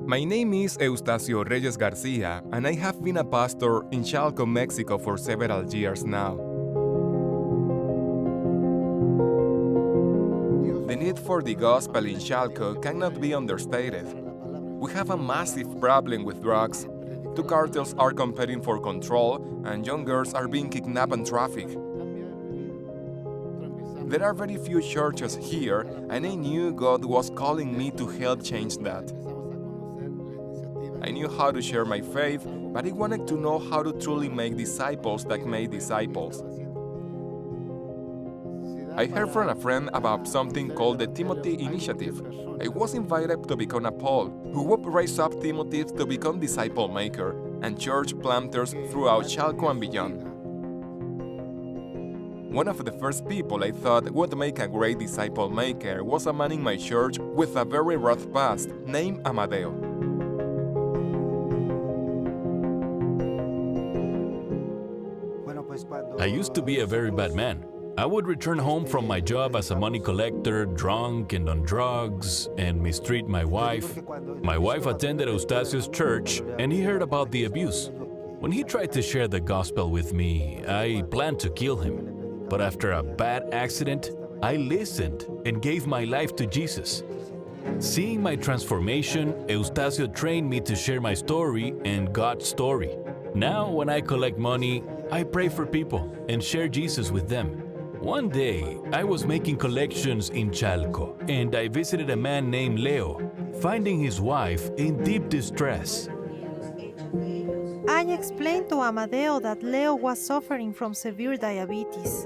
My name is Eustacio Reyes Garcia, and I have been a pastor in Chalco, Mexico for several years now. The need for the gospel in Chalco cannot be understated. We have a massive problem with drugs. Two cartels are competing for control, and young girls are being kidnapped and trafficked. There are very few churches here, and I knew God was calling me to help change that. I knew how to share my faith, but I wanted to know how to truly make disciples that made disciples. I heard from a friend about something called the Timothy Initiative. I was invited to become a Paul, who would raise up Timothy's to become disciple maker and church planters throughout Chalco and beyond. One of the first people I thought would make a great disciple maker was a man in my church with a very rough past named Amadeo. I used to be a very bad man. I would return home from my job as a money collector, drunk and on drugs, and mistreat my wife. My wife attended Eustacio's church, and he heard about the abuse. When he tried to share the gospel with me, I planned to kill him. But after a bad accident, I listened and gave my life to Jesus. Seeing my transformation, Eustacio trained me to share my story and God's story. Now, when I collect money, I pray for people and share Jesus with them. One day, I was making collections in Chalco, and I visited a man named Leo, finding his wife in deep distress. I explained to Amadeo that Leo was suffering from severe diabetes.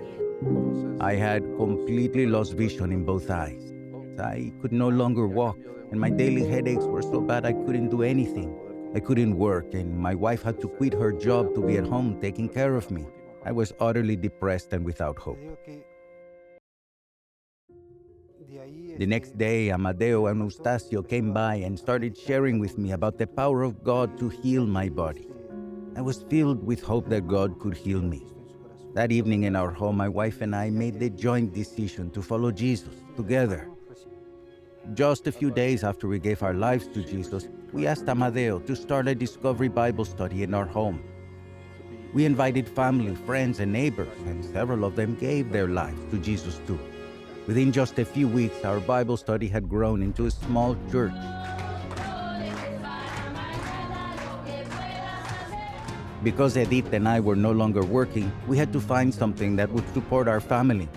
I had completely lost vision in both eyes. I could no longer walk, and my daily headaches were so bad I couldn't do anything. I couldn't work, and my wife had to quit her job to be at home taking care of me. I was utterly depressed and without hope. The next day, Amadeo and Eustacio came by and started sharing with me about the power of God to heal my body. I was filled with hope that God could heal me. That evening in our home, my wife and I made the joint decision to follow Jesus together. Just a few days after we gave our lives to Jesus, we asked Amadeo to start a Discovery Bible study in our home. We invited family, friends, and neighbors, and several of them gave their lives to Jesus too. Within just a few weeks, our Bible study had grown into a small church. Because Edith and I were no longer working, we had to find something that would support our family.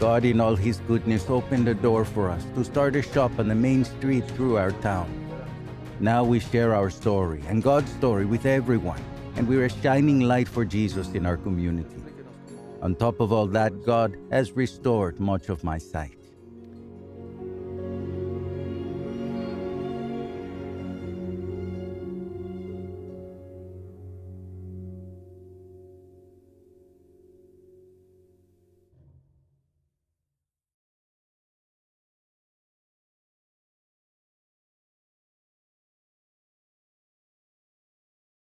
God, in all His goodness, opened the door for us to start a shop on the main street through our town. Now we share our story and God's story with everyone, and we're a shining light for Jesus in our community. On top of all that, God has restored much of my sight.